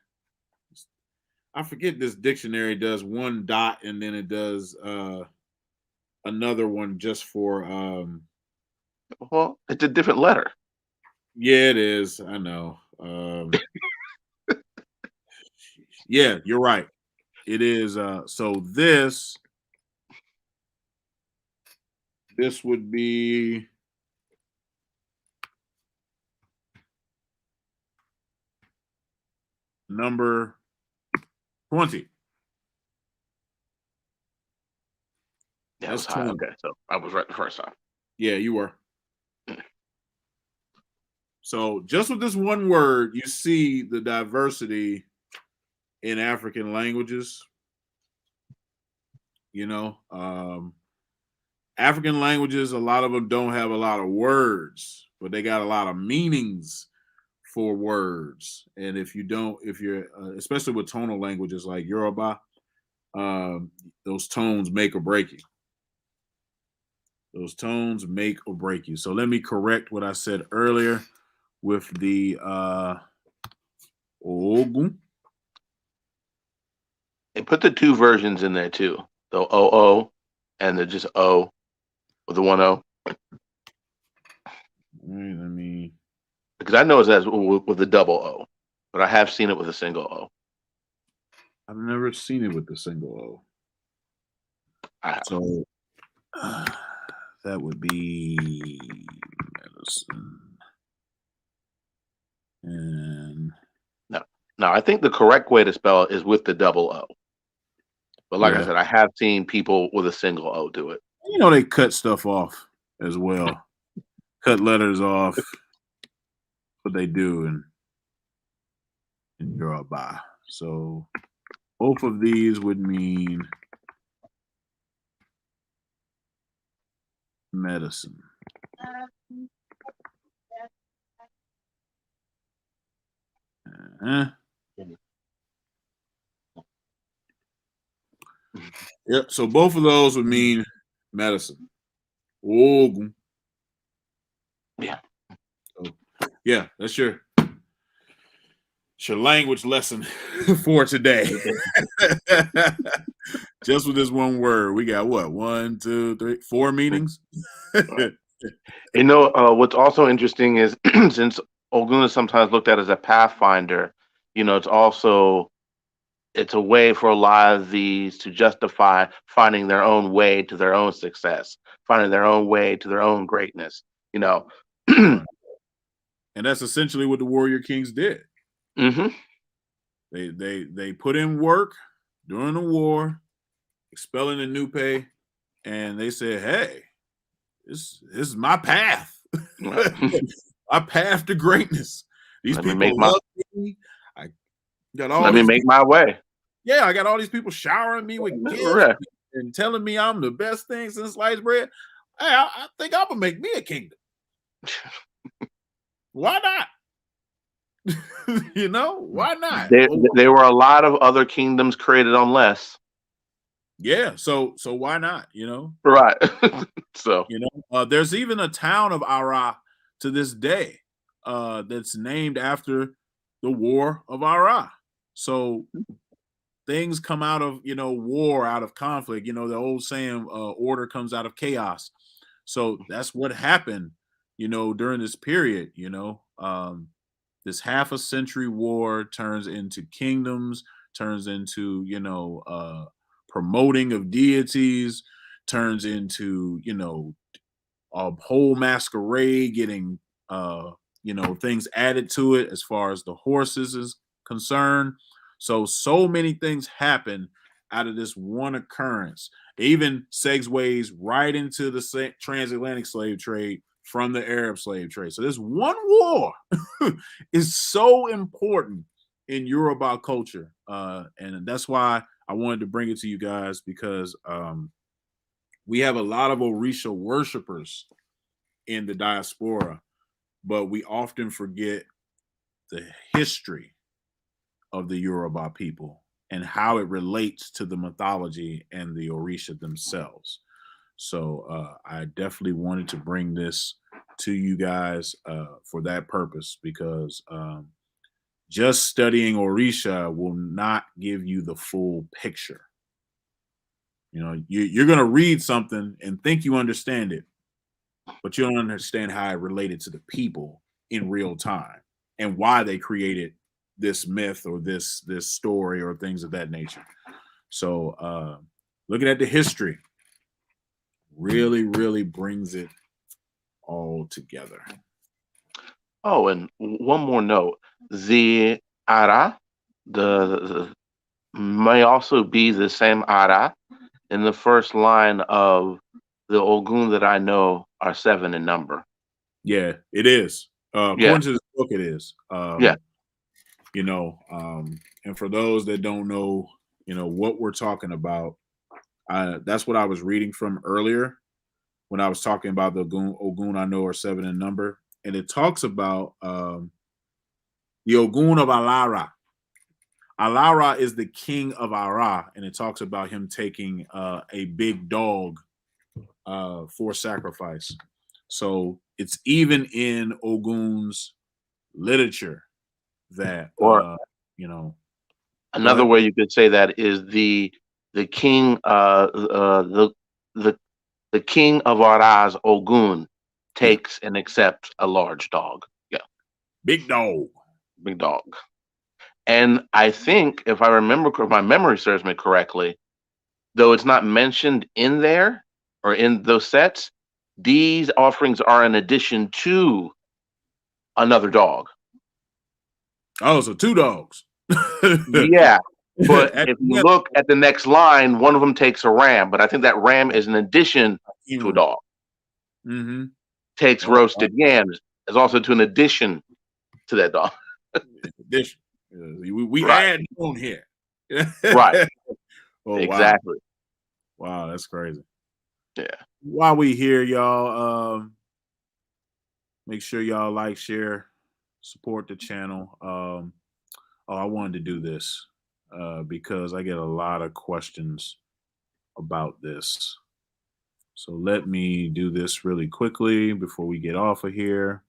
I forget this dictionary does one dot and then it does another one just for Well, it's a different letter. Yeah, it is. I know. Yeah, you're right. It is. So this would be number 20. That's 20. Okay, so I was right the first time. Yeah, you were. So just with this one word, you see the diversity in African languages. You know, African languages, a lot of them don't have a lot of words, but they got a lot of meanings for words. And if you're, especially with tonal languages like Yoruba, those tones make or break you. Those tones make or break you. So let me correct what I said earlier with the Ògún. They put the two versions in there too. The OO and the just O with the one O. Let me. Because I know it's as with the double O, but I have seen it with a single O. I've never seen it with the single O. So that would be medicine. And no, I think the correct way to spell it is with the double O. But like I said, I have seen people with a single O do it. You know, they cut stuff off as well. Cut letters off. What they do in Yoruba. So both of these would mean medicine. Yep. So both of those would mean medicine. Ògún. Yeah. So, yeah, that's your language lesson for today. Just with this one word, we got what? 1, 2, 3, 4 meanings. You know, what's also interesting is since Ògún is sometimes looked at as a pathfinder, you know, it's a way for a lot of these to justify finding their own way to their own success, finding their own way to their own greatness, you know. And that's essentially what the warrior kings did. Mm-hmm. They put in work during the war, expelling the Nupe, and they said, "Hey, this is my path, my path to greatness. These people love me. I got all. Let me make my way. Yeah, I got all these people showering me with gifts and telling me I'm the best thing since sliced bread. Hey, I think I'm gonna make me a kingdom. Why not? You know, why not? There were a lot of other kingdoms created on less. Yeah, so why not? You know, right? So you know, there's even a town of Arah to this day that's named after the War of Arah. So things come out of, you know, war, out of conflict. You know, the old saying, order comes out of chaos. So that's what happened, you know, during this period. You know, this half a century war turns into kingdoms, turns into, promoting of deities, turns into, a whole masquerade getting, things added to it as far as the horses is concerned. So many things happen out of this one occurrence. It even segues right into the transatlantic slave trade from the Arab slave trade. So this one war is so important in Yoruba culture. And that's why I wanted to bring it to you guys, because we have a lot of Orisha worshipers in the diaspora, but we often forget the history of the Yoruba people and how it relates to the mythology and the Orisha themselves. So I definitely wanted to bring this to you guys for that purpose, because just studying Orisha will not give you the full picture. You're going to read something and think you understand it, but you don't understand how it related to the people in real time and why they created this myth or this story or things of that nature. So looking at the history really, really brings it all together. Oh, and one more note: the Arah, the may also be the same Arah in the first line of the Ògún that I know are 7 in number. Yeah, it is. According to this book, it is. Yeah. And for those that don't know, what we're talking about, that's what I was reading from earlier when I was talking about the Ògún I know are 7 in number. And it talks about the Ògún of Arah. Arah is the king of Arah, and it talks about him taking a big dog for sacrifice. So it's even in Ògún's literature that, another way you could say that is the king the king of Arah's Ògún takes and accepts a large dog. Yeah. Big dog. Big dog. And I think, if I remember, if my memory serves me correctly, though it's not mentioned in there or in those sets, these offerings are in addition to another dog. Oh, so 2 dogs. Yeah. But if you look at the next line, one of them takes a ram, but I think that ram is an addition to a dog. Mm-hmm. Takes roasted yams is also to an addition to that dog. Addition. We Right. add on here. Right. Oh, exactly. Wow, that's crazy. Yeah. While we here, y'all, make sure y'all like, share, support the channel. I wanted to do this because I get a lot of questions about this. So let me do this really quickly before we get off of here.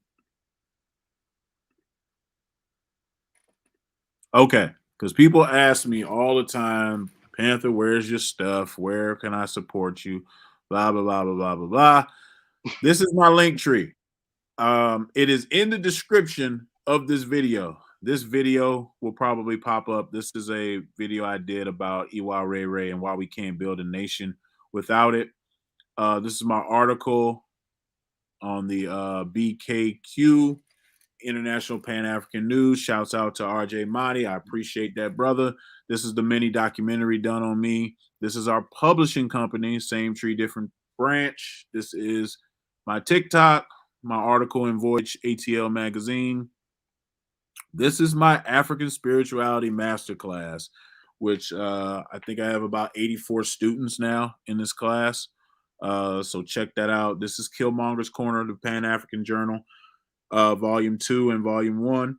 Okay, because people ask me all the time, Panther, where's your stuff? Where can I support you? Blah, blah, blah, blah, blah, blah, blah. This is my link tree. It is in the description of this video. This video will probably pop up. This is a video I did about Iwa Ray Ray and why we can't build a nation without it. This is my article on the BKQ, International Pan-African News. Shouts out to RJ Mahdi. I appreciate that, brother. This is the mini documentary done on me. This is our publishing company, Same Tree, Different Branch. This is my TikTok, my article in Voyage ATL magazine. This is my African Spirituality Masterclass, which I think I have about 84 students now in this class. So check that out. This is Killmonger's Corner, the Pan-African Journal, Volume 2 and Volume 1.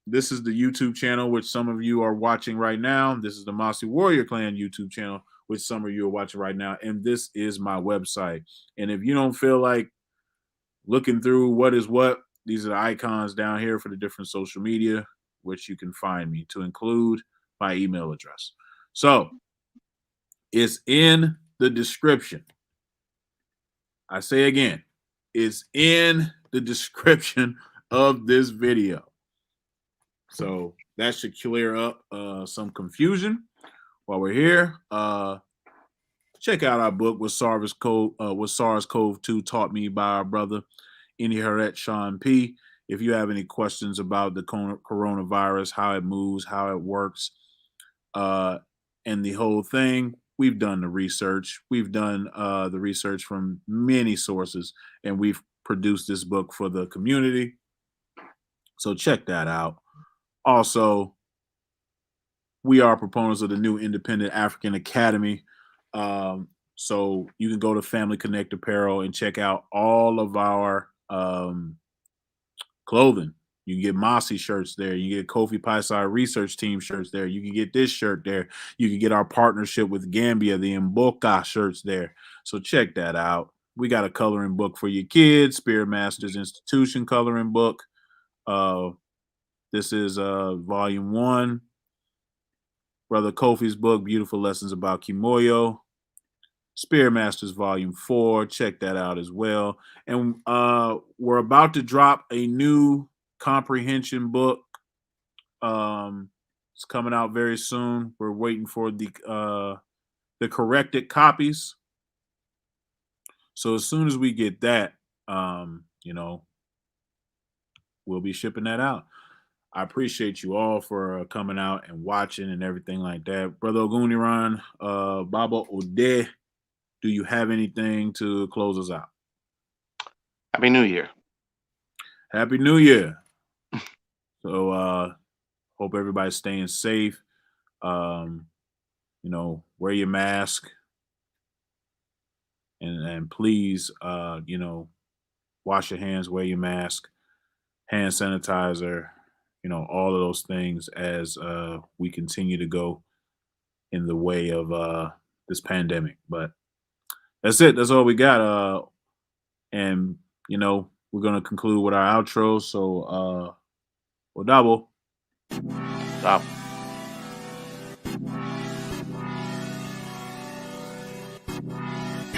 This is the YouTube channel, which some of you are watching right now. This is the MossiWarriorClan YouTube channel, which some of you are watching right now. And this is my website. And if you don't feel like looking through what is what, these are the icons down here for the different social media, which you can find me, to include my email address. So it's in the description. I say again, it's in the description of this video. So that should clear up some confusion while we're here. Check out our book, What SARS-CoV-2 Taught Me by our brother, Inherit Sean P. If you have any questions about the coronavirus, how it moves, how it works, and the whole thing, we've done the research. We've done the research from many sources, and we've produced this book for the community. So check that out. Also, we are proponents of the new Independent African Academy. So you can go to Family Connect Apparel and check out all of our clothing. You can get Mossi shirts there. You get Kofi Paisai Research Team shirts there. You can get this shirt there. You can get our partnership with Gambia, the Mboka shirts there. So check that out. We got a coloring book for your kids, Spirit Masters Institution coloring book. This is volume 1. Brother Kofi's book, Beautiful Lessons About Kimoyo. Spirit Masters Volume 4. Check that out as well. And we're about to drop a new comprehension book. It's coming out very soon. We're waiting for the corrected copies. So as soon as we get that, we'll be shipping that out. I appreciate you all for coming out and watching and everything like that. Brother Ògún, Baba Ode, do you have anything to close us out? Happy New Year. Happy New Year. So hope everybody's staying safe. Wear your mask. And please, wash your hands, wear your mask, hand sanitizer, all of those things as we continue to go in the way of this pandemic. But that's it. That's all we got. And, we're going to conclude with our outro. So, Odabo. Stop.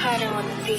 I don't want to be